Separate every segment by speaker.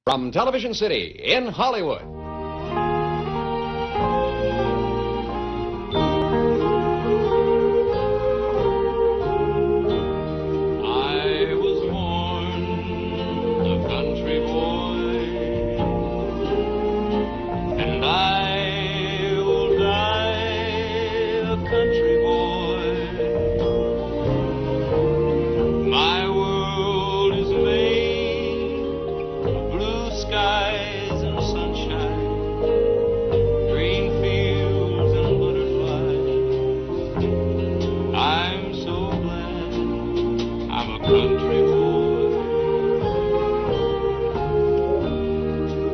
Speaker 1: From Television City in Hollywood.
Speaker 2: I was born a country boy, and I will die a country boy. My world is made of blue skies and sunshine, green fields and butterflies. I'm so glad I'm a country boy.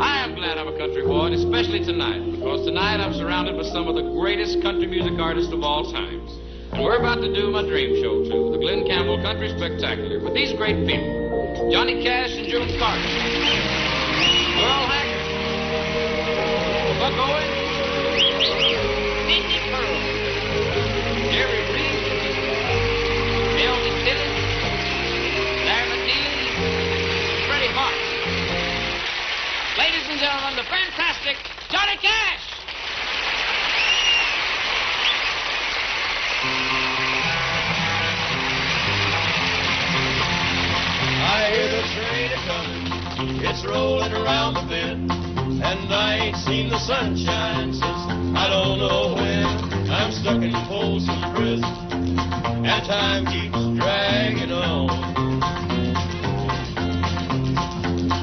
Speaker 2: I am glad I'm a country boy, and especially tonight, because tonight I'm surrounded with some of the greatest country music artists of all times. And we're about to do my dream show, too, the Glen Campbell Country Spectacular, with these great people: Johnny Cash and June Carter, Merle Haggard, Buck Owens, Minnie Pearl, Jerry Reed, Elvis Dillon, rarities, Freddie Hart. Ladies and gentlemen, the fantastic Johnny Cash.
Speaker 3: I hear the train a-comin', it's rolling around the bend, and I ain't seen the sunshine since I don't know when. I'm stuck in Folsom Prison, and time keeps dragging on.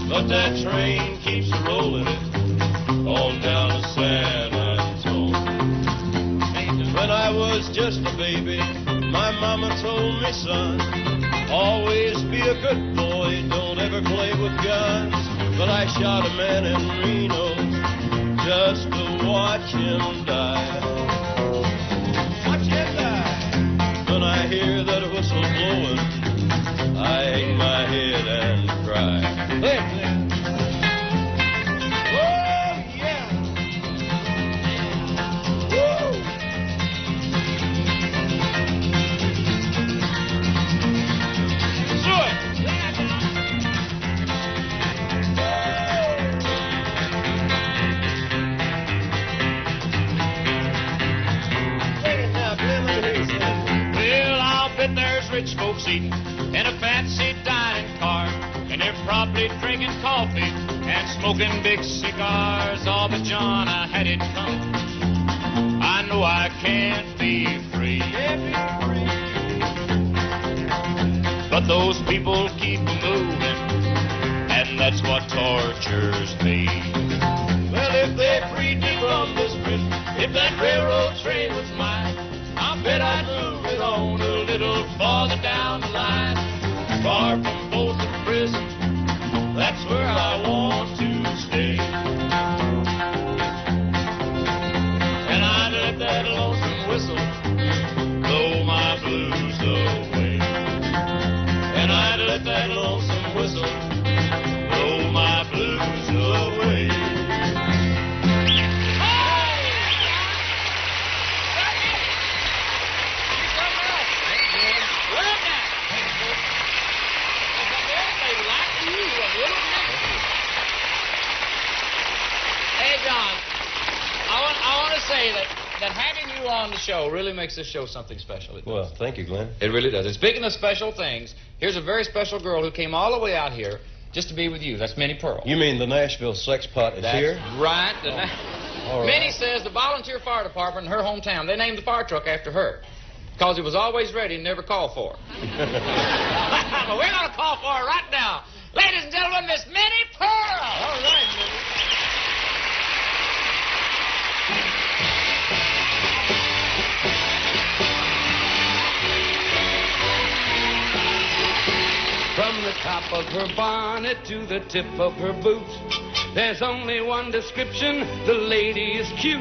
Speaker 3: But that train keeps rolling on down to San Antonio. When I was just a baby, my mama told me, son, always be a good boy, don't ever play with guns. But I shot a man in Reno just to watch him die. Watch him die. When I hear that whistle blowing, I hang my head and cry. There. Oh, yeah. Woo!
Speaker 2: Rich folks eating in a fancy dining car, and they're probably drinking coffee and smoking big cigars. Oh, but John, I had it coming. I know I can't be free. But those people keep moving, and that's what tortures me.
Speaker 3: Well, if they freed me from this prison, if that railroad train was mine, I bet I'd move it on a little farther down the line, far from Folsom Prison. That's where I want to stay. And I'd let that lonesome whistle blow my blues away. And I'd let that lonesome whistle blow my blues away.
Speaker 2: Hey, John, I want to say that having you on the show really makes this show something special. It does.
Speaker 3: Well, thank you, Glenn.
Speaker 2: It really does. And speaking of special things, here's a very special girl who came all the way out here just to be with you. That's Minnie Pearl.
Speaker 3: You mean the Nashville sex pot is
Speaker 2: That's
Speaker 3: here?
Speaker 2: right.
Speaker 3: All right.
Speaker 2: Minnie says the volunteer fire department in her hometown, they named the fire truck after her because it was always ready and never called for. But we're going to call for her right now. Ladies and gentlemen, Miss Minnie Pearl.
Speaker 3: All right, Minnie.
Speaker 4: From the top of her bonnet to the tip of her boots, there's only one description: the lady is cute.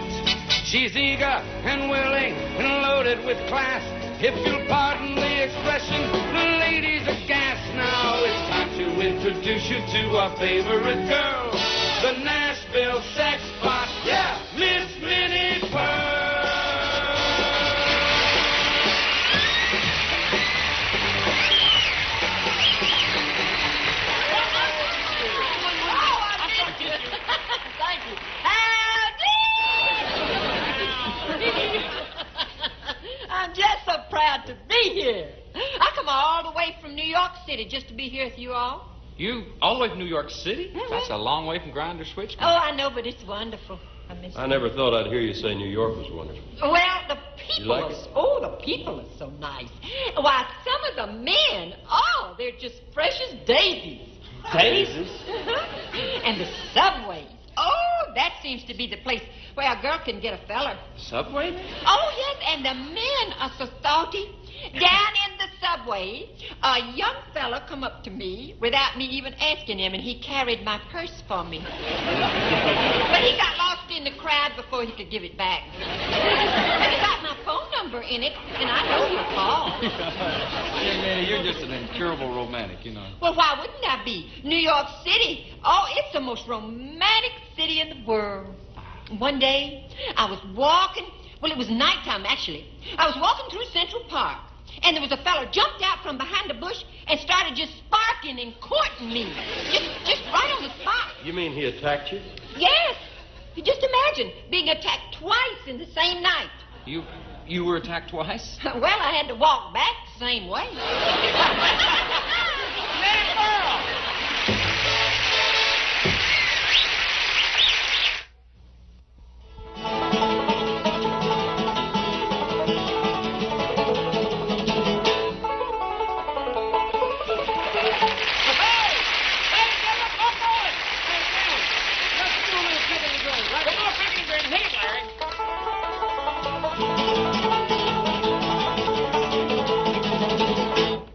Speaker 4: She's eager and willing and loaded with class. If you'll pardon the expression, the lady's a gas. Now it's time to introduce you to our favorite girl, the Nashville sex pot. Yeah, Miss Minnie Pearl.
Speaker 5: City just to be here with you all.
Speaker 2: You all the way from New York City?
Speaker 5: Mm-hmm.
Speaker 2: That's a long way from Grinder Switch.
Speaker 5: Oh, I know, but it's wonderful. I miss
Speaker 3: I
Speaker 5: it.
Speaker 3: never thought I'd hear you say New York was wonderful.
Speaker 5: Well, the people
Speaker 3: like
Speaker 5: are...
Speaker 3: it?
Speaker 5: Oh, the people are so nice. Why, some of the men, oh, they're just fresh as daisies.
Speaker 3: Daisies?
Speaker 5: And the subways. Oh, that seems to be the place where a girl can get a feller.
Speaker 2: Subway?
Speaker 5: Oh, yes, and the men are so salty. Down in the subway, a young fella come up to me without me even asking him, and he carried my purse for me. But he got lost in the crowd before he could give it back. But he got my phone number in it, and I know he'll call.
Speaker 2: Yeah, Minnie, you're just an incurable romantic, you know.
Speaker 5: Well, why wouldn't I be? New York City, oh, it's the most romantic city in the world. One day, I was walking, well, it was nighttime, actually. I was walking through Central Park, and there was a fellow jumped out from behind a bush and started just sparking and courting me. Just right on the spot.
Speaker 3: You mean he attacked you?
Speaker 5: Yes. Just imagine being attacked twice in the same night.
Speaker 2: You were attacked twice?
Speaker 5: Well, I had to walk back the same way.
Speaker 2: Minnie Merle!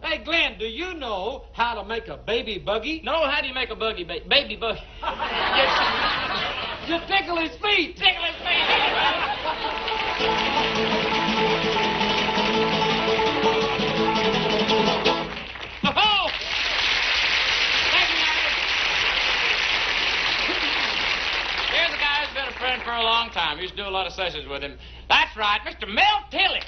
Speaker 4: Hey, Glenn, do you know how to make a baby buggy?
Speaker 2: No, how do you make a baby buggy?
Speaker 4: You tickle his feet.
Speaker 2: Tickle his feet. Oh! Thank you, Larry. Here's a guy who's been a friend for a long time. Used to do a lot of sessions with him. That's right, Mr. Mel Tillich.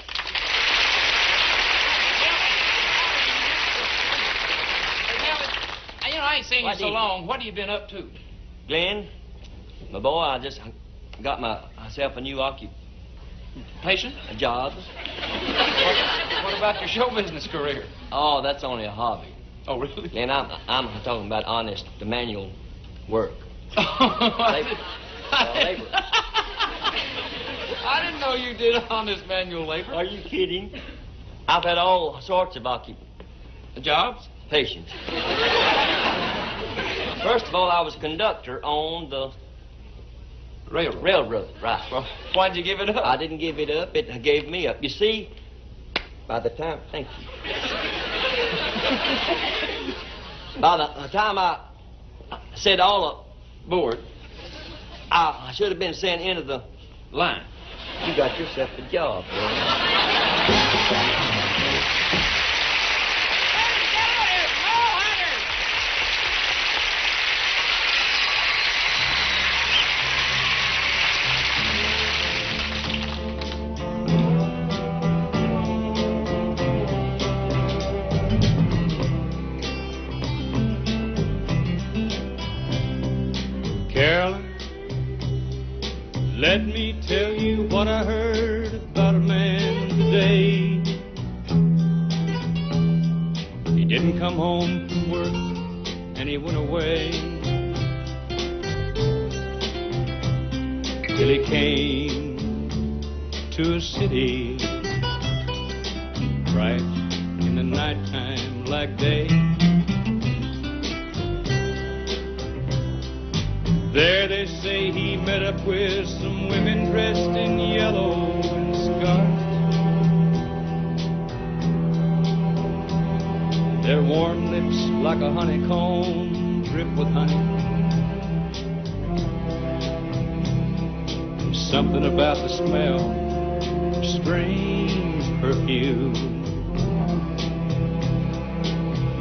Speaker 2: You know, I ain't seen you so long. What have you been up to?
Speaker 6: Glenn, my boy, I just got myself a new occupation, a job.
Speaker 2: What about your show business career?
Speaker 6: Oh, that's only a hobby.
Speaker 2: Oh, really?
Speaker 6: Glenn, I'm talking about honest, the manual work.
Speaker 2: Labor.
Speaker 6: Labor.
Speaker 2: I didn't know you did honest manual labor.
Speaker 6: Are you kidding? I've had all sorts of
Speaker 2: Jobs?
Speaker 6: occupations. First of all, I was conductor on the railroad. Right.
Speaker 2: Well, why'd you give it up?
Speaker 6: I didn't give it up. It gave me up. You see, by the time... Thank you. By the time I said all aboard, I should have been sent into the line. You got yourself a job, boy.
Speaker 3: Carolyn, let me tell you what I heard about a man today. He didn't come home from work and he went away till he came to a city right in the nighttime like day. There they say he met up with some women dressed in yellow and scarlet. Their warm lips like a honeycomb drip with honey. And something about the smell, strange perfume,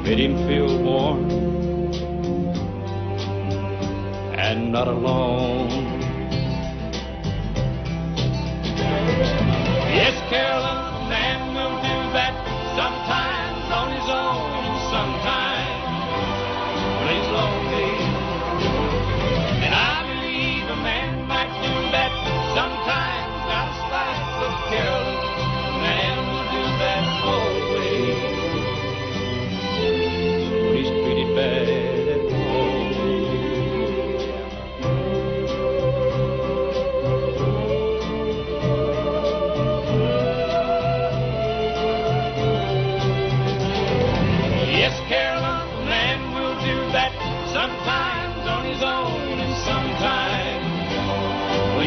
Speaker 3: made him feel warm and not alone. Yes, Carolyn, a man will do that sometimes on his own and sometimes when he's lonely. And I believe a man might do that sometimes out of spite, but Carolyn, a man will do that always.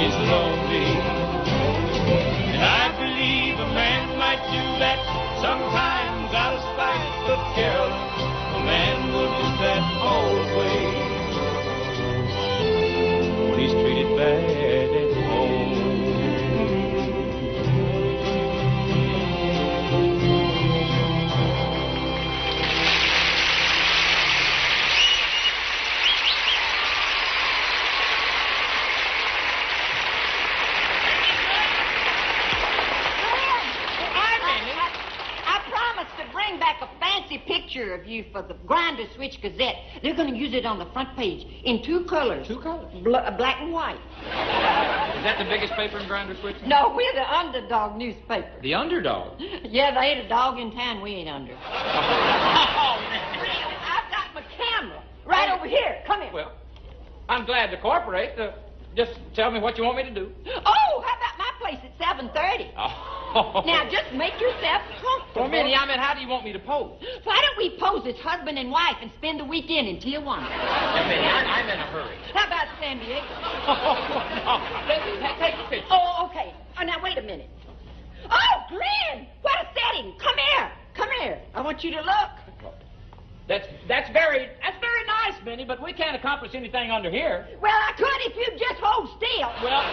Speaker 3: he's lonely. And I believe a man might do that sometimes out of spite, but Carolyn, a man will do that always when he's treated bad at home.
Speaker 5: Picture of you for the Grinder Switch Gazette. They're going to use it on the front page in 2 colors.
Speaker 2: 2 colors?
Speaker 5: Black and white.
Speaker 2: Is that the biggest paper in Grinder Switch?
Speaker 5: No, we're the underdog newspaper.
Speaker 2: The underdog?
Speaker 5: Yeah, they ain't a dog in town we ain't under. I've got my camera right over here. Come here.
Speaker 2: Well, I'm glad to cooperate. Just tell me what you want me to do.
Speaker 5: Oh, how about my place at 7:30?
Speaker 2: Oh.
Speaker 5: Now, just make yourself comfortable.
Speaker 2: Well, Minnie, I mean, how do you want me to pose?
Speaker 5: Why don't we pose as husband and wife and spend the weekend in Tijuana?
Speaker 2: Yeah, Minnie, I'm in a hurry.
Speaker 5: How about San Diego?
Speaker 2: Oh, no. Take the picture.
Speaker 5: Oh, okay. Oh, now, wait a minute. Oh, Glenn! What a setting! Come here. Come here. I want you to look.
Speaker 2: That's very nice, Minnie, but we can't accomplish anything under here.
Speaker 5: Well, I could if you'd just hold still.
Speaker 2: Well...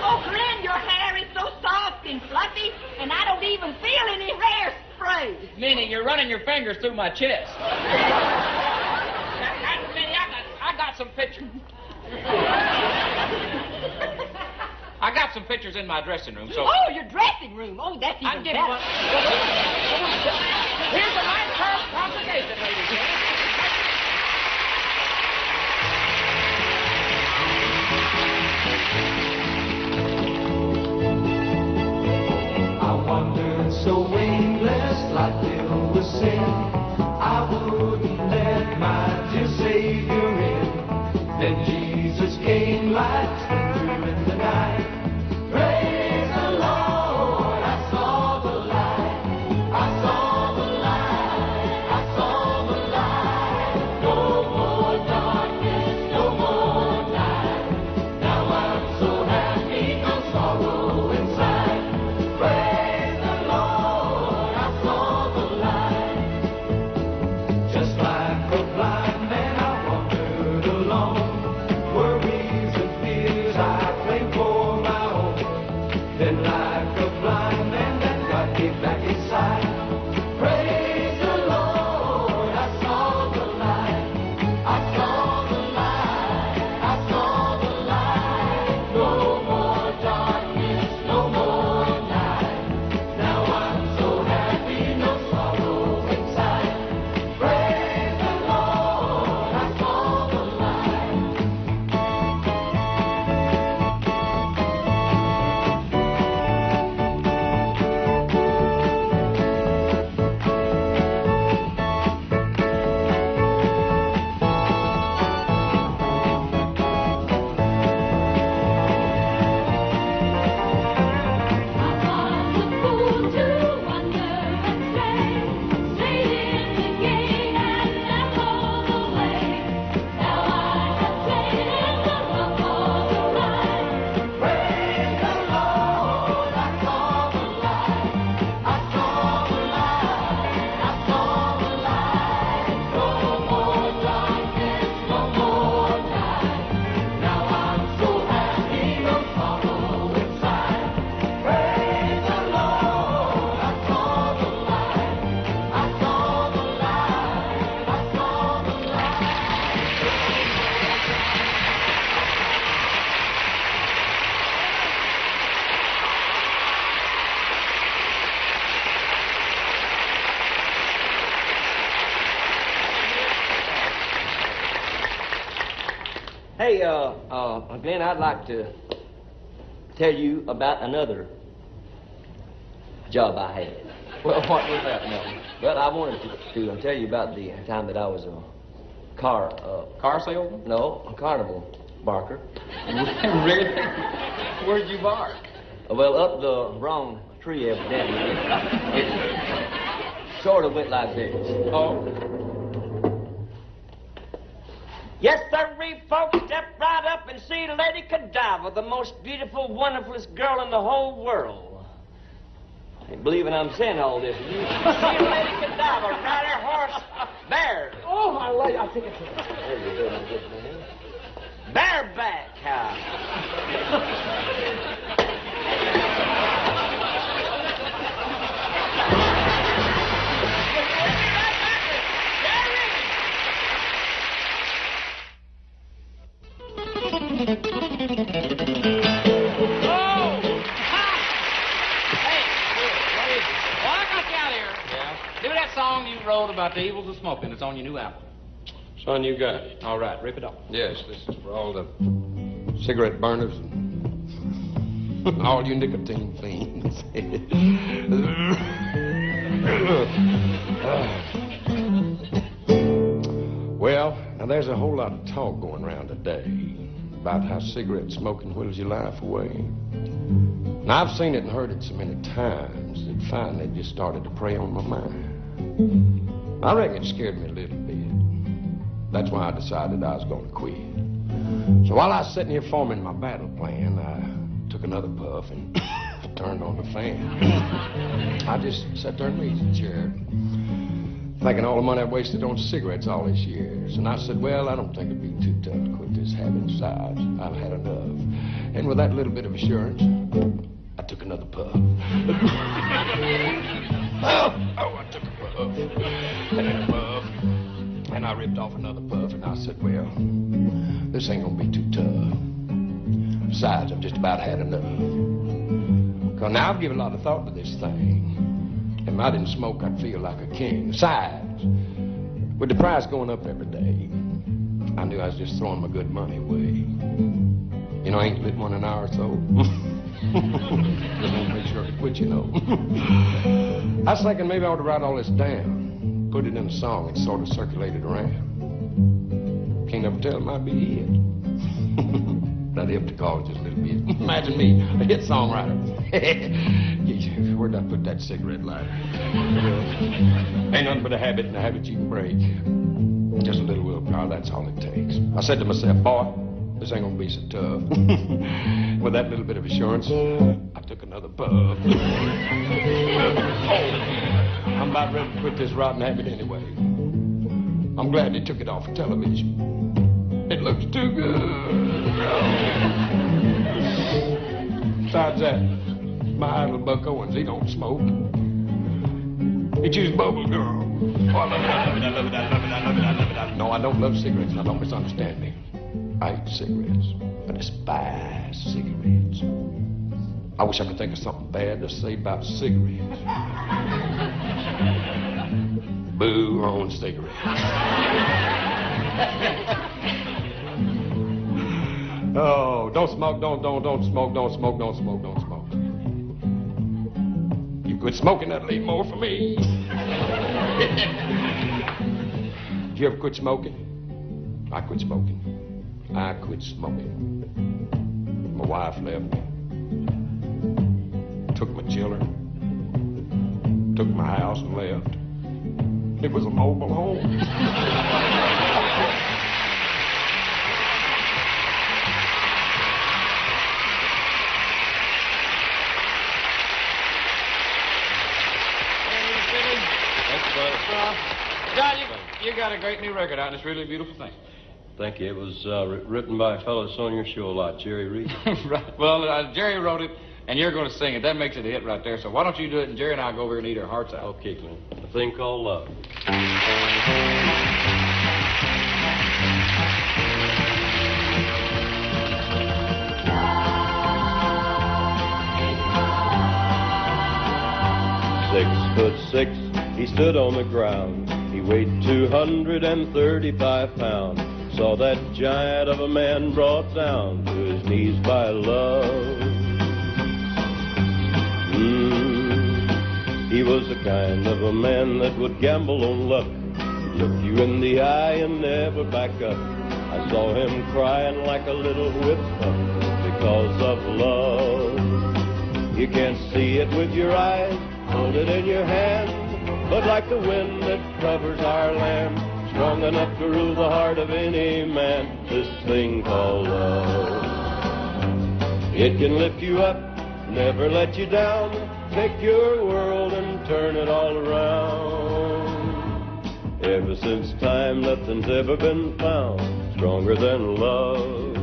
Speaker 5: Oh, Glenn, your hair is so soft and fluffy, and I don't even feel any hairspray.
Speaker 2: Minnie, you're running your fingers through my chest. Minnie, I got some pictures. I got some pictures in my dressing room, so...
Speaker 5: Oh, your dressing room. Oh, that's even better.
Speaker 2: One. Here's a nice curved congregation, ladies and gentlemen.
Speaker 7: I wandered so aimless, like filled with sin. I wouldn't let my dear Savior in. Then Jesus came like through in the night. Praise the Lord, I saw the light. I saw the light. I saw the light. No more darkness, no more night. Now I'm so happy, no sorrow inside. Praise the Lord, I saw the light. Just like a blind man, I wandered alone. Worries and fears I claimed for my own. Then like a blind man, that God gave back his sight. Praise the Lord, I saw the light. I saw the light. I saw the light. No more darkness, no more night. Now I'm so happy, no sorrow inside. Praise the Lord, I saw the light. Praise the Lord, I saw the light. I saw the light. I saw the light. No more darkness, no more night. Now I'm so happy, no sorrow inside. Praise the Lord, I saw the light. I saw the light. I saw the light.
Speaker 6: Hey, Glenn, I'd like to tell you about another job I had.
Speaker 2: Well, what was that, Milton?
Speaker 6: Well, I wanted to tell you about the time that I was a car
Speaker 2: salesman?
Speaker 6: no, a carnival barker.
Speaker 2: Really? Where'd you bark?
Speaker 6: Well, up the wrong tree, evidently. It sort of went like this.
Speaker 2: Oh.
Speaker 6: Yes, sir, folks, step right up and see Lady Godiva, the most beautiful, wonderfulest girl in the whole world. I ain't believing I'm saying all this. You see Lady Godiva, ride her horse, bear.
Speaker 8: Oh, my lady, I think it's...
Speaker 6: There you go, my good man. Bareback cow.
Speaker 2: Do that song you wrote about the evils of smoking. It's on your new album.
Speaker 1: Son, you got it.
Speaker 2: All right, rip it off.
Speaker 1: Yes, this is for all the cigarette burners and all you nicotine fiends. Well, now there's a whole lot of talk going around today about how cigarette smoking whittles your life away. Now, I've seen it and heard it so many times that finally it just started to prey on my mind. I reckon it scared me a little bit. That's why I decided I was going to quit. So while I was sitting here forming my battle plan, I took another puff and turned on the fan. I just sat there in the easy chair, thinking all the money I've wasted on cigarettes all these years. And I said, well, I don't think it'd be too tough to quit this habit. Besides, I've had enough. And with that little bit of assurance, I took another puff. I took a puff. And a puff. And I ripped off another puff. And I said, well, this ain't gonna be too tough. Besides, I've just about had enough. Because now I've given a lot of thought to this thing. And if I didn't smoke, I'd feel like a king. Besides, with the price going up every day, I knew I was just throwing my good money away. You know, I ain't lit one an hour or so. Just want to make sure I could quit, you know. I was thinking maybe I ought to write all this down, put it in a song, and sort of circulate it around. Can't never tell, it might be a hit. That'd help the cause just a little bit. Imagine me, a hit songwriter. Where'd I put that cigarette lighter? Ain't nothing but a habit, and a habit you can break. Just a little willpower, that's all it takes. I said to myself, boy, this ain't gonna be so tough. With that little bit of assurance, I took another puff. I'm about ready to quit this rotten habit anyway. I'm glad they took it off of television. It looks too good. Besides that, my idol Buck Owens, he don't smoke. He chews bubble girl. Oh, I love it, I love it, I love it, I love it, I love it, I love it. No, I don't love cigarettes. Now, don't misunderstand me. I hate cigarettes, but I despise cigarettes. I wish I could think of something bad to say about cigarettes. Boo on cigarettes. Oh, don't smoke, don't smoke, don't smoke, don't smoke. You quit smoking, that'll leave more for me. Did you ever quit smoking? I quit smoking. I quit smoking. My wife left me. Took my children. Took my house and left. It was a mobile home.
Speaker 2: John, you got a great new record out, and it's really a beautiful thing.
Speaker 3: Thank you. It was written by a fellow that's on your show a lot, Jerry Reed.
Speaker 2: Right. Well, Jerry wrote it, and you're going to sing it. That makes it a hit right there. So why don't you do it, and Jerry and I'll go over and eat our hearts out.
Speaker 3: Okay, Glenn. A thing called love. 6'6", he stood on the ground. He weighed 235 pounds. Saw that giant of a man brought down to his knees by love. He was the kind of a man that would gamble on luck. He'd look you in the eye and never back up. I saw him crying like a little whippup because of love. You can't see it with your eyes, hold it in your hand, but like the wind that covers our land, strong enough to rule the heart of any man, this thing called love. It can lift you up, never let you down, take your world and turn it all around. Ever since time, nothing's ever been found stronger than love.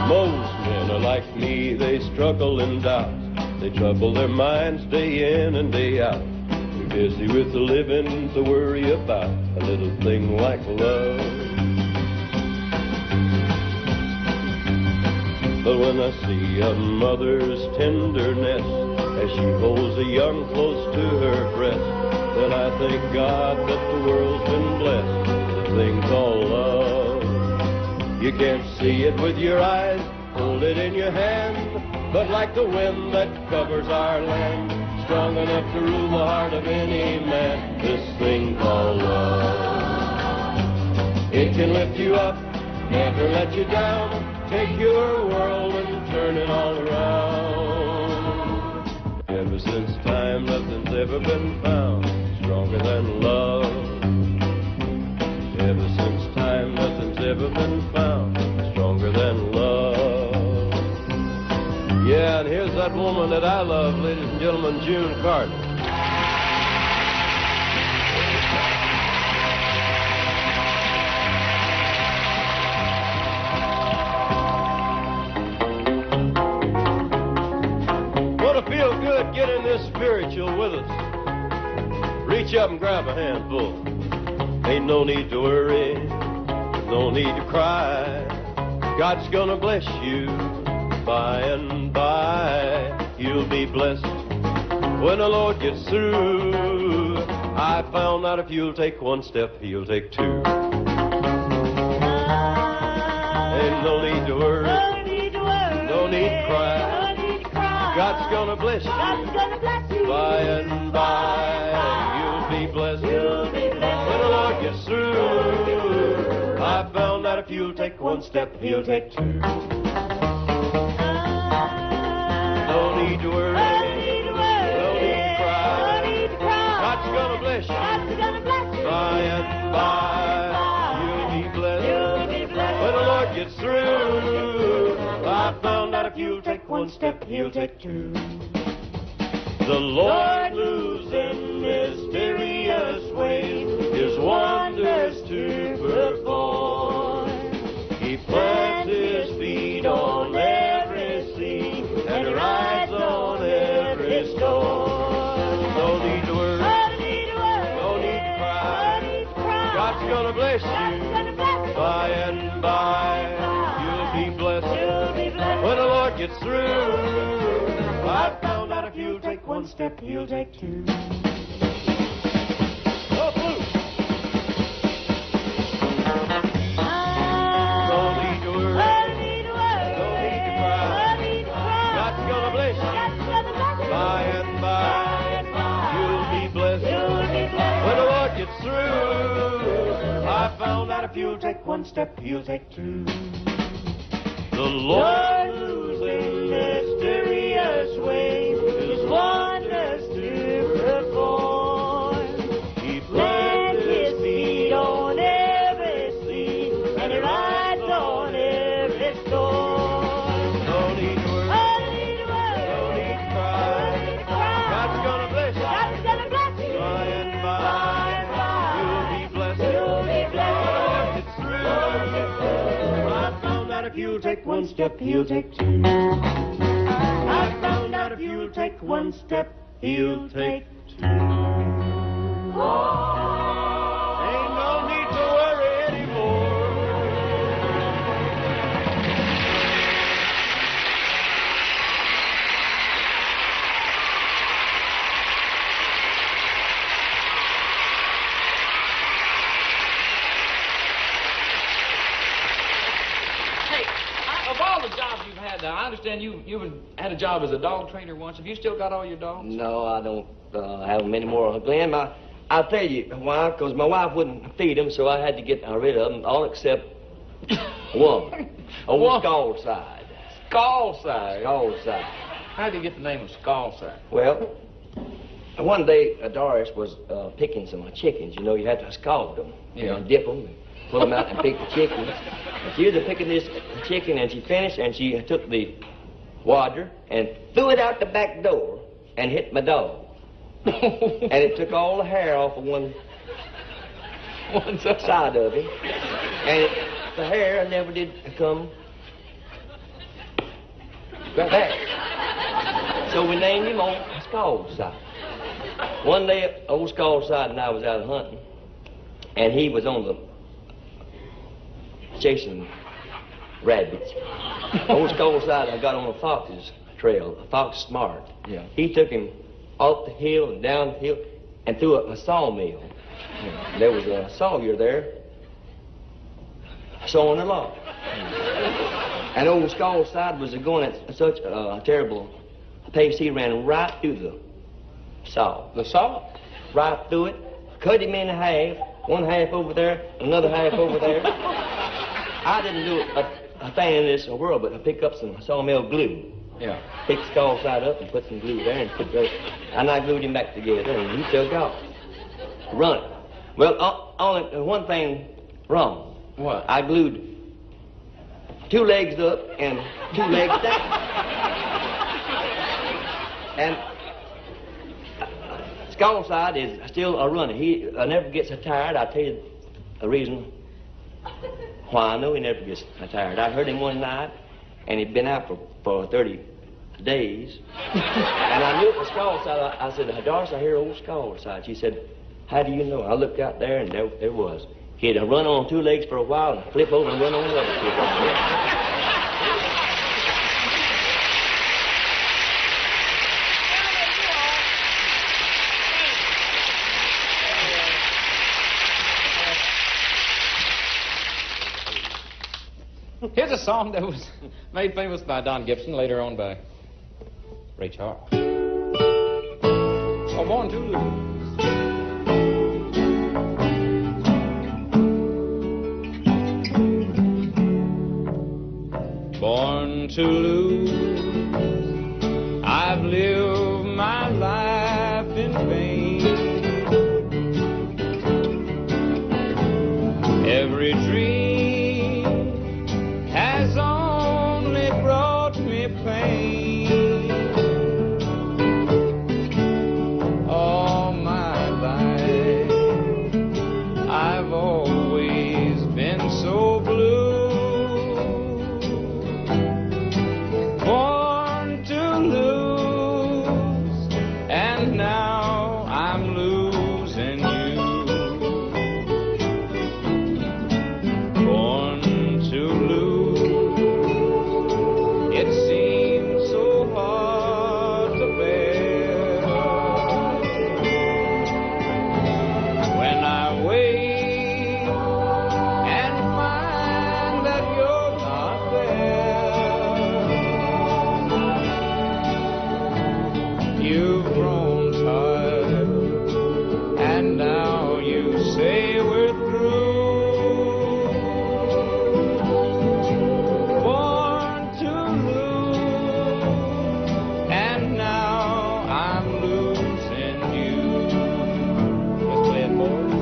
Speaker 3: Most men are like me, they struggle and doubt. They trouble their minds day in and day out. Too busy with the living to worry about a little thing like love. But when I see a mother's tenderness as she holds a young close to her breast, then I thank God that the world's been blessed with a thing called love. You can't see it with your eyes, hold it in your hand, but like the wind that covers our land, strong enough to rule the heart of any man, this thing called love. It can lift you up, never let you down, take your world and turn it all around. Ever since time, nothing's ever been found stronger than love. Ever since time, nothing's ever been found stronger than love. Yeah, and here's that woman that I love, ladies and gentlemen, June Carter. Want to feel good, get in this spiritual with us. Reach up and grab a handful. Ain't no need to worry, no need to cry. God's gonna bless you by and by. You'll be blessed when the Lord gets through. I found out if you'll take one step, He'll take two. Ain't no need to worry, no need to cry. God's gonna bless you by and by. You'll be blessed when the Lord gets through. I found out if you'll take one step, He'll take two. No need to worry, no need to cry. God's gonna bless you by and by. You'll be blessed when the Lord gets through. I found out if you'll take one step, He'll take two. The Lord moves in mysterious ways, His wonders to perform. He plants His feet on every sea and rides on every storm. No need to worry, no need to cry. God's gonna bless you by and by. You'll be blessed when the Lord gets through. I found out if you'll take one step, He'll take two. Oh, blue. No need to worry, no need to cry. God's gonna bless you by and by. You'll be blessed when the Lord gets through. I found out if you'll take one step, He'll take two. The Lord moves in mysterious ways, His wonders to perform. He plants His feet on every sea, and He rides on every storm. No need to worry, no need to cry. God's gonna bless you by and by. You'll be blessed when the Lord gets through. I found out if you'll take one step, He'll take two. I found out if you'll take one step, He'll take two. Ain't no need to worry anymore.
Speaker 2: Hey, of all the jobs you've had, now, I understand you had a job as a dog trainer once. Have you still got all your dogs?
Speaker 6: No, I don't have them anymore, Glenn. I'll tell you why, because my wife wouldn't feed them, so I had to get rid of them, all except one, on the stall side. Skullside, Skullside.
Speaker 2: How did you get the name of Skullside?
Speaker 6: Well, one day Doris was picking some chickens. You know, you had to scald them.
Speaker 2: Yeah.
Speaker 6: And dip them, and pull them out and pick the chickens. And she was picking this chicken, and she finished, and she took the water and threw it out the back door and hit my dog. And it took all the hair off of one side of him. And the hair never did come back. So we named him Old Skullside. One day, Old Skullside and I was out hunting, and he was on the chasing rabbits. Old Skullside, I got on a fox's trail, a fox smart.
Speaker 2: Yeah.
Speaker 6: He took him off the hill and down the hill and through a sawmill. Yeah. There was a sawyer there sawing a log. And Old Skullside was going at such a terrible pace, he ran right through the saw.
Speaker 2: The saw?
Speaker 6: Right through it, cut him in half, one half over there, another half over there. I didn't do a thing in this world, but I picked up some sawmill glue.
Speaker 2: Yeah.
Speaker 6: Picked Skullside up and put some glue there and put those, and I glued him back together, and he took off. Run. Well, only one thing wrong.
Speaker 2: What?
Speaker 6: I glued 2 legs up and 2 legs down. And Skullside is still a runner. He never gets tired. I'll tell you the reason why I know he never gets tired. I heard him one night, and he'd been out for 30 days. And I knew it was Skullside. I said, Doris, I hear Old Skullside. She said, how do you know? I looked out there, and there was. He'd run on 2 legs for a while and flip over and run on the other 2 legs.
Speaker 2: Here's a song that was made famous by Don Gibson, later on by Ray Charles. Oh, Born to Lose. Born to lose, I've lived my life in vain. Every dream has only brought me pain. All my life I've always been so blue. Born to lose, and now I'm losing you. Born to lose, it seems so hard to bear. When I wake and find that you're not there, you've grown tired, and now you say we're through. Born to lose, and now I'm losing you. Let's play it, boys.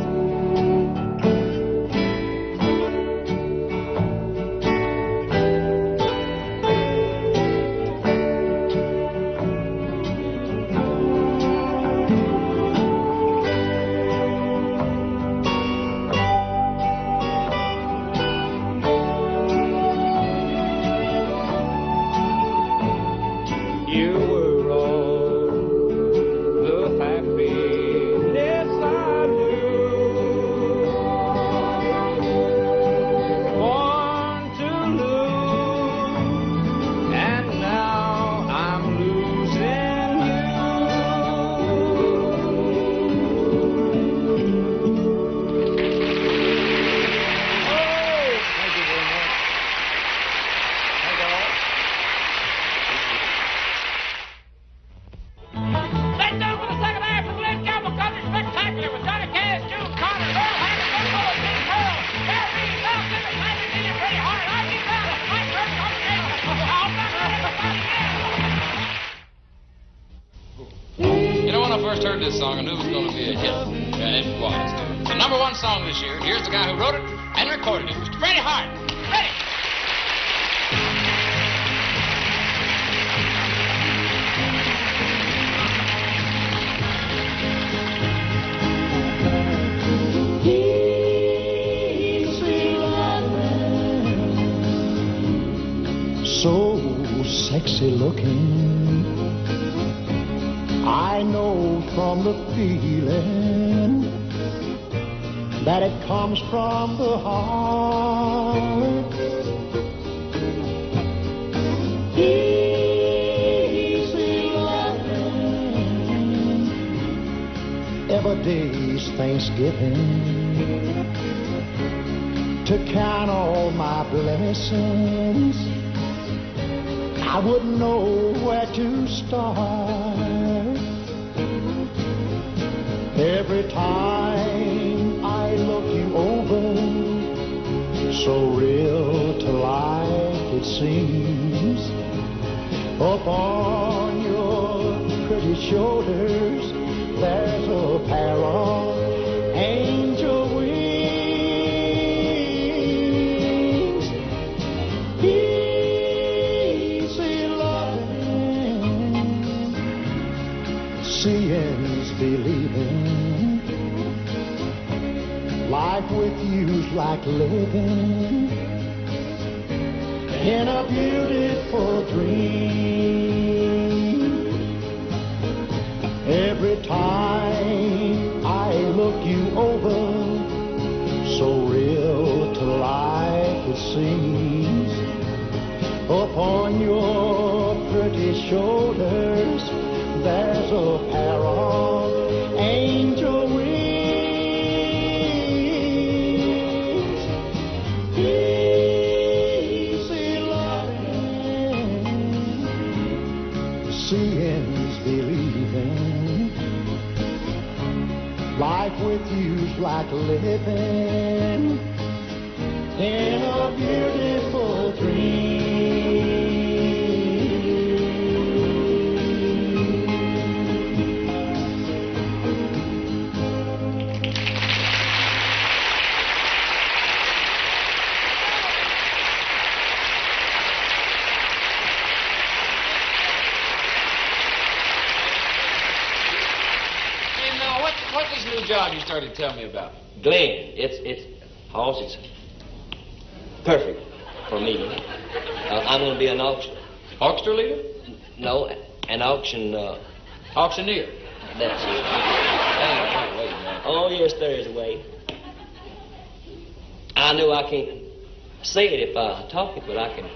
Speaker 2: when I first heard this song, I knew it was going to be a hit. And it was. The #1 song this year. Here's the guy who wrote it and recorded it, Mr. Freddie Hart. Freddie!
Speaker 8: So sexy looking, I know from the feeling that it comes from the heart. Easy loving, every day's Thanksgiving, to count all my blessings. I wouldn't know where to start. Every time I look you over, so real to life it seems. Upon your pretty shoulders, there's a pair of angel wings. Seeing's believing. Life with you's like living in a beautiful dream. Every time I look you over, so real to life it seems. Upon your pretty shoulders, there's a pair of angel wings. Easy loving, seeing's believing. Life with you's like living in a beautiful dream.
Speaker 2: What's this new job you started telling me about?
Speaker 6: Glen, it's perfect for me. I'm going to be an auction.
Speaker 2: Orchestra leader?
Speaker 6: No, an auction.
Speaker 2: Auctioneer.
Speaker 6: That's it.
Speaker 2: Wait a minute.
Speaker 6: Oh, yes, there is a way. I know I can't say it if I talk it, but I can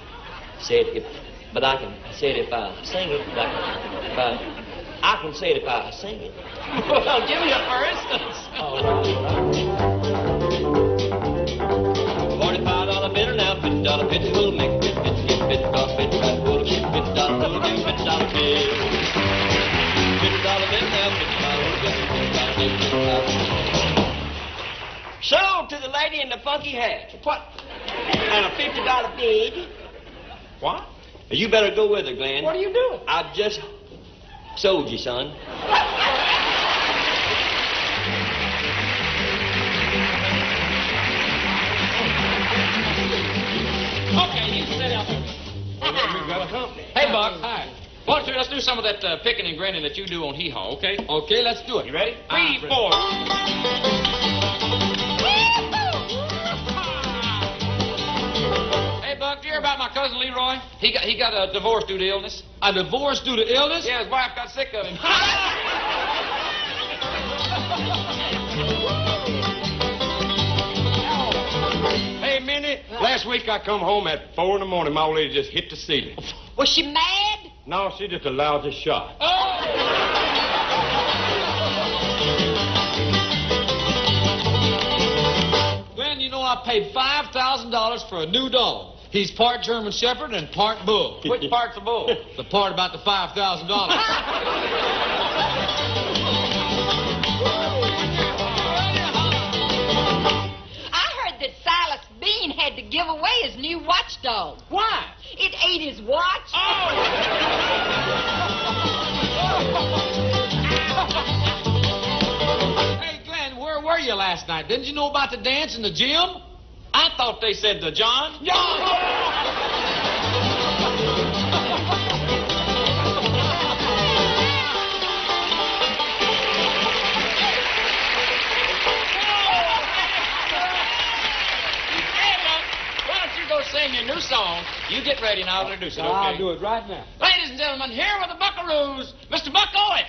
Speaker 6: say it if I sing it. I can say it if I sing it.
Speaker 2: Well, give me a for instance.
Speaker 6: All right. $45 bitter now, $50 bid will make it, $50 bid, right, full of $50 will do, $50 bid. $50 bid now, $50 sold to the lady in the funky hat.
Speaker 2: What?
Speaker 6: And a $50 bid.
Speaker 2: What?
Speaker 6: You better go with her, Glen.
Speaker 2: What are you doing?
Speaker 6: I've just sold you, son.
Speaker 2: Okay, you sit up. Hey, Buck. Hi. Why don't you, let's do some of that picking and grinning that you do on hee-haw, okay? Okay, let's do it. You ready? 3, 4. Hey, Buck, do you hear about my cousin Leroy? He got a divorce due to illness. A divorce due to illness? Yeah, his wife got sick of him.
Speaker 1: Hey, Minnie, last week I come home at 4 in the morning. My old lady just hit the ceiling.
Speaker 5: Was she mad?
Speaker 1: No, she just a lousy shot.
Speaker 2: Glenn, you know I paid $5,000 for a new dog. He's part German Shepherd and part bull.
Speaker 6: Which part's the bull?
Speaker 2: The part about the $5,000.
Speaker 5: Bean had to give away his new watchdog.
Speaker 2: Why?
Speaker 5: It ate his watch.
Speaker 2: Oh! last night. Didn't you know about the dance in the gym? I thought they said the John. Sing your new song. You get ready and I'll introduce it, okay?
Speaker 6: I'll do it right now.
Speaker 2: Ladies and gentlemen, here with the Buckaroos, Mr. Buck Owens.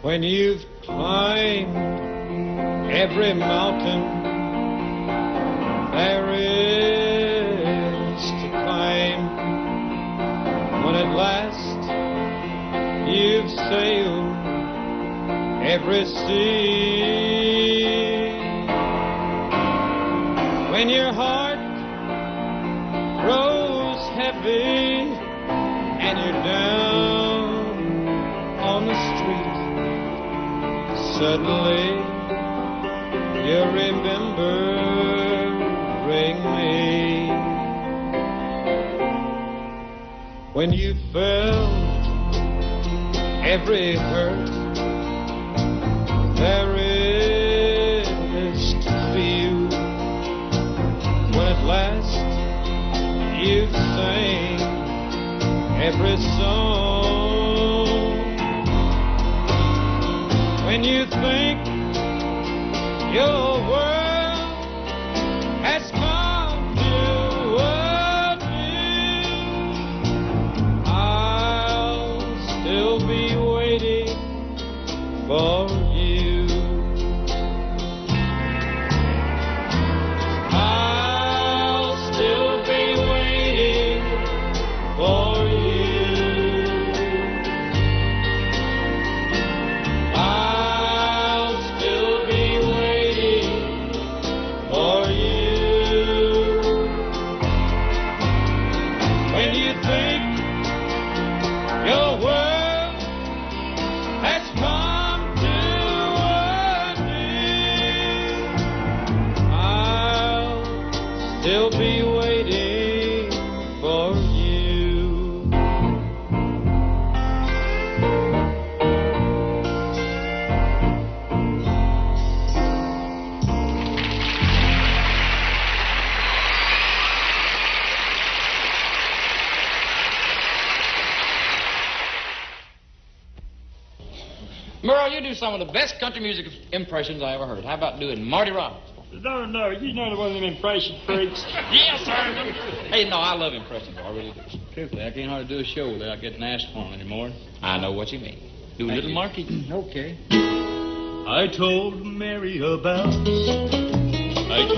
Speaker 9: When you've climbed every mountain there is to climb, when at last you've sailed every sea, when your heart grows heavy and you're down on the street, suddenly you remembering me. When you felt every hurt there is to feel, when at last you've sang every song, when you think your world has come to an end, I'll still be waiting for you. I'll still be waiting for you. Still be waiting for you.
Speaker 2: Merle, you do some of the best country music impressions I ever heard. How about doing Marty Robbins?
Speaker 6: No, you know one of them impression freaks.
Speaker 2: Yes, sir. Hey, no, I love impressions. I really do.
Speaker 10: Truthfully, I can't hardly do a show without getting asked for them anymore.
Speaker 2: I know what you mean. Do a little Marky.
Speaker 10: Okay.
Speaker 3: I told Mary about Mary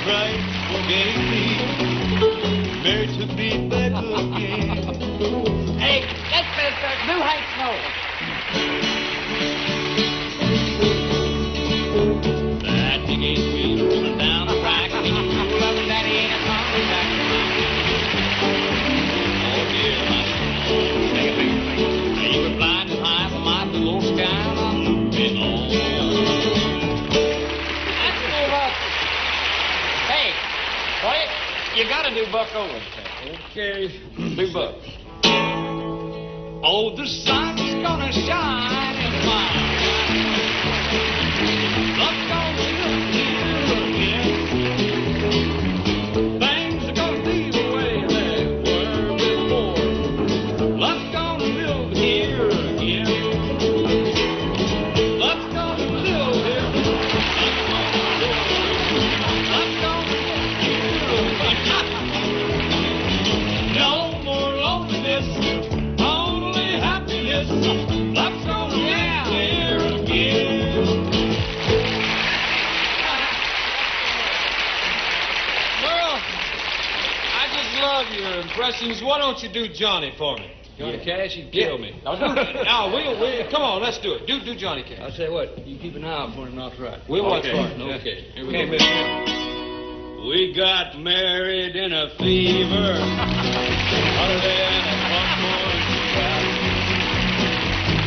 Speaker 3: cried, forgave me. Mary took me back again.
Speaker 2: Hey, that's the New Hank Snow.
Speaker 3: That big 8-wheel rolling down the track.
Speaker 2: Loving Daddy ain't a coming back.
Speaker 3: Oh dear, honey, you were flying too high for my little old sky. I'm moving on.
Speaker 2: That's cool, Buck. Hey, boy, you gotta do Buck Owens.
Speaker 10: Okay.
Speaker 2: Do Buck.
Speaker 3: Oh, the sun's gonna shine in mine. Love's gonna look here again. Things are gonna be the way they were before. Love's gonna live here again. Love's gonna live here. Love's gonna live here again. No more loneliness. Love's gonna live here again.
Speaker 10: Merle, I just love your impressions. Why don't you do Johnny for me? Johnny Cash, he'd kill me.
Speaker 2: I'll do it.
Speaker 10: Now, we'll, come on, let's do it. Do Johnny Cash. I'll tell you what, you keep an eye out for him, and I'll try.
Speaker 2: We'll watch for it.
Speaker 10: Okay, here we
Speaker 2: Okay,
Speaker 10: go.
Speaker 2: mister.
Speaker 10: We got married in a fever, hotter than a popcorn trap.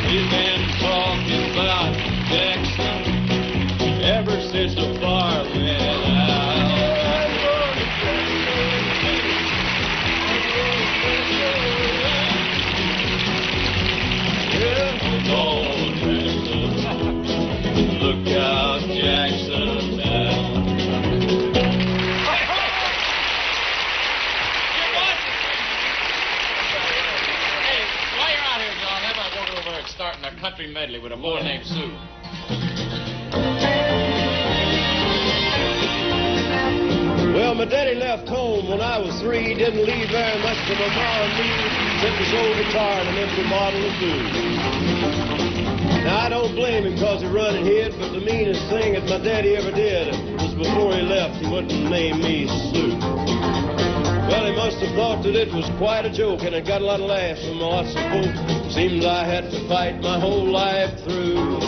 Speaker 10: We've been talking about Jackson ever since the fire went out. Look out, Jackson, now.
Speaker 2: Hey, while you're out here, John, how about going over and starting a country medley with a boy named Sue?
Speaker 3: Well, my daddy left home when I was 3. Didn't leave very much to my ma and me, except his old guitar and an empty bottle of booze. Now, I don't blame him because he run and hid, but the meanest thing that my daddy ever did was before he left, he wouldn't name me Sue. Well, he must have thought that it was quite a joke, and it got a lot of laughs from lots of folks. Seems I had to fight my whole life through.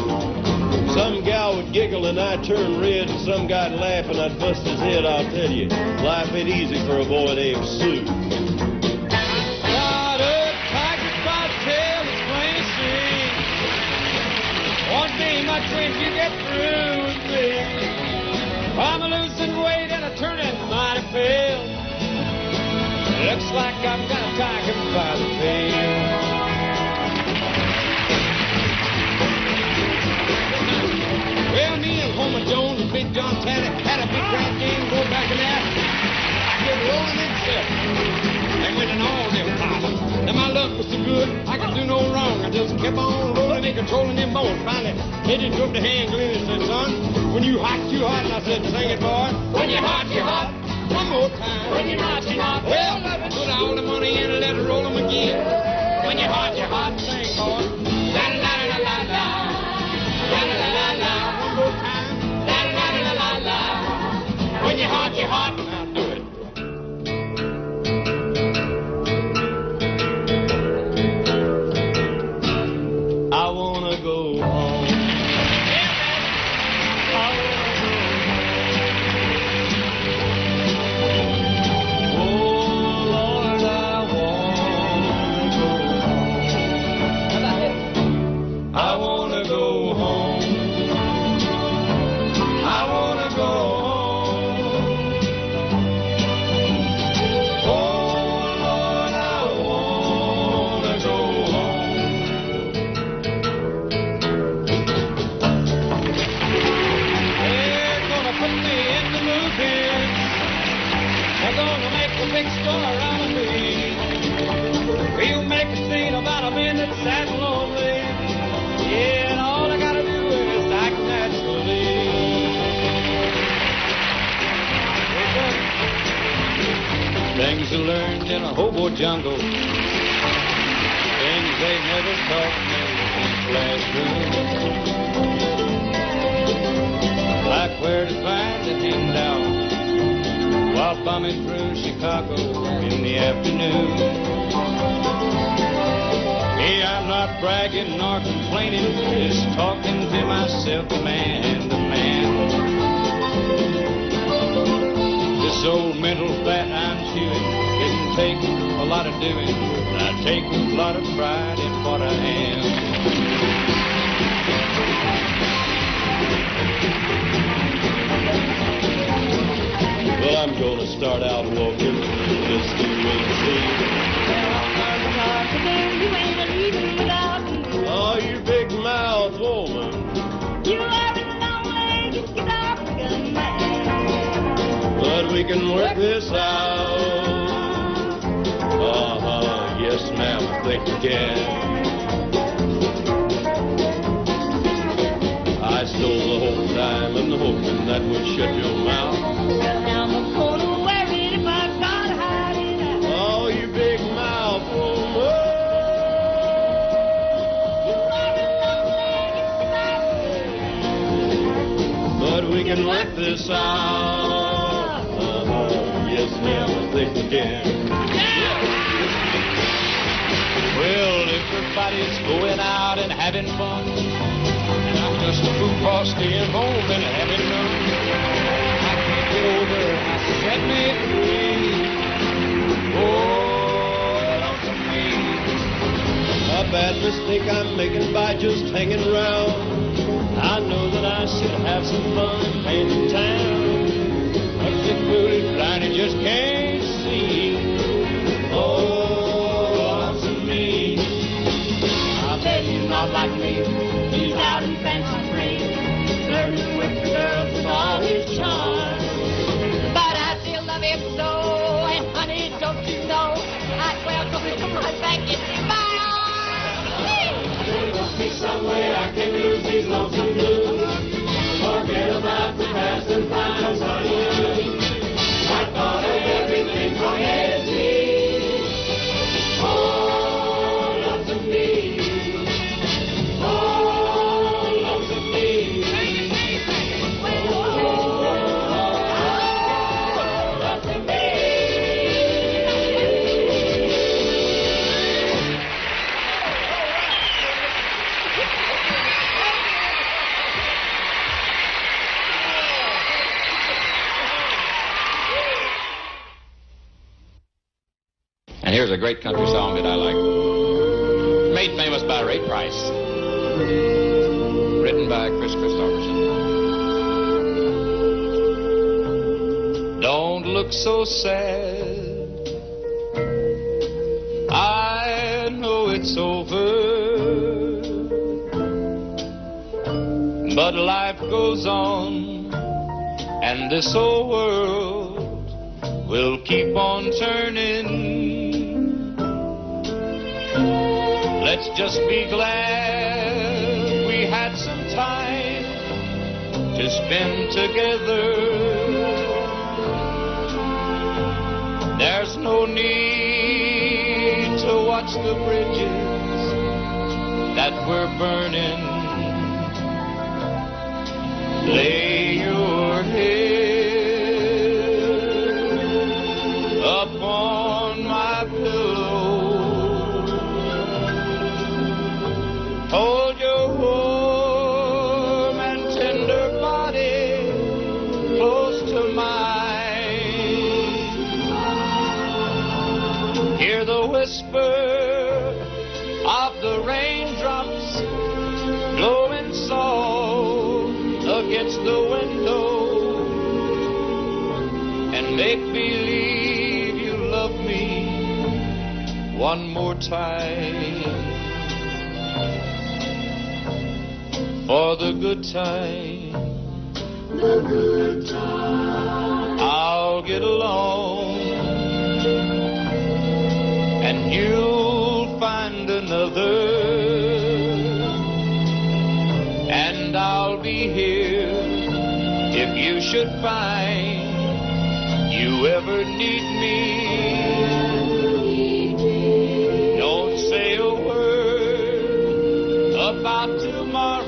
Speaker 3: Some gal would giggle and I'd turn red, and some guy'd laugh and I'd bust his head. I'll tell you, life ain't easy for a boy named Sue.
Speaker 9: Got a tiger by the tail, it's plain to see. One day, my friend, you get through with me. I'm a losing weight and a turning mighty pale. Looks like I've got a tiger by the tail. Well, me and Homer Jones and Big John Tanner had a big rap game, go back and that. I kept rolling in seven and winning all them titles. Now my luck was so good, I could do no wrong. I just kept on rolling and controlling them bones. Finally, they just took the hand Glen and said, son, when you hot, you hot. And I said, sing it, boy. When you're hot, you're hot. One more time. When you're not, you're not. Well, put all the money in and let it roll them again. When you're hot, sing, boy. La la la la la. La la la la la. One more time. La la la la la. When you're hot, you're hot. Now do it. I wanna go home. Big star out of me. We'll make a scene about a man that's sad and lonely. Yeah, and all I gotta do is act naturally. Things I learned in a hobo jungle. Things they never taught me in classroom. Like where to find a handout while bumming through Chicago in the afternoon. Hey, I'm not bragging nor complaining, just talking to myself, man to man. This old mental fat I'm chewing didn't take a lot of doing. I take a lot of pride in what I am.
Speaker 3: Well, I'm gonna start out walking just to see. Oh, you big mouth woman.
Speaker 11: You are a long way to get off the gun, man.
Speaker 3: But we can work this out. Yes, ma'am, I think we can. I stole the whole diamond, hoping that would shut your mouth.
Speaker 11: I'm gonna wear it if I gotta hide it out.
Speaker 3: Oh, you big mouth woman. But we can work this out. Yes, ma'am, I think we can.
Speaker 10: Well, everybody's going out and having fun, and I'm just a fool for staying home and having none. I can't me over, set me free. Oh, lonesome me.
Speaker 3: A bad mistake I'm making by just hanging around.
Speaker 10: I know that I should have some fun playing in town. But secluded, blind, and just can't see. Oh, lonesome me.
Speaker 11: I bet he's not like me. He's out in fancy free, flirting with the girls with all his charm. But I still love him so, and honey, don't you know, I'd welcome him to come right back into my arms.
Speaker 7: There must be some way I can lose these lonesome blues. Forget about the past and find honey. I thought of everything from A to Z. Oh, lonesome me. Oh, lonesome me. Oh, lonesome me.
Speaker 2: And here's a great country song that I like. Made famous by Ray Price. Written by Chris Christopherson. Don't look so sad. I know it's over. But life goes on. And this old world will keep on turning. Let's just be glad we had some time to spend together. There's no need to watch the bridges that we're burning. Lay your head upon my pillow. Hold your warm and tender body close to mine. Hear the whisper of the raindrops blowing soft against the window, and make believe you love me one more time. For the good time, I'll get along, and you'll find another, and I'll be here if you should find you ever need me. Don't say a word about tomorrow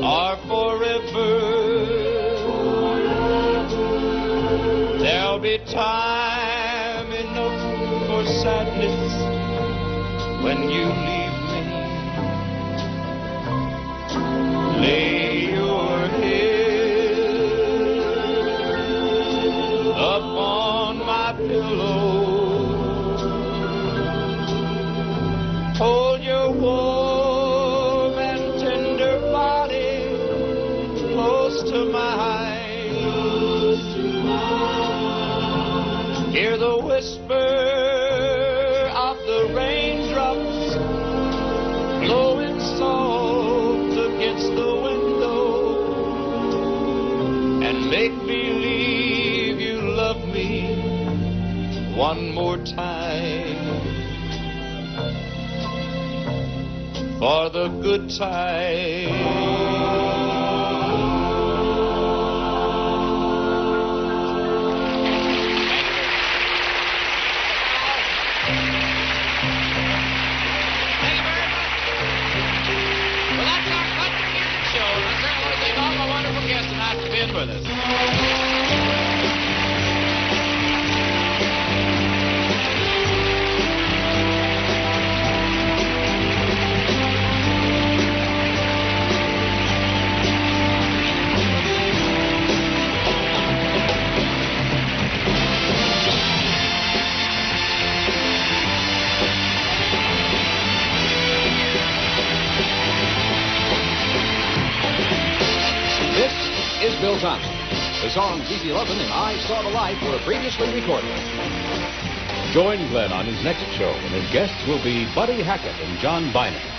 Speaker 2: or forever. There'll be time enough for sadness when you leave me. Lay your head upon my pillow. Hold your warm and tender body close to mine. Hear the whisper of the raindrops blowing soft against the window, and make believe you love me one more time. For the good time. Tonight to be with us.
Speaker 12: Wisconsin. The songs Easy Lovin' and I Saw the Light were previously recorded.
Speaker 13: Join Glen on his next show, and his guests will be Buddy Hackett and John Bynum.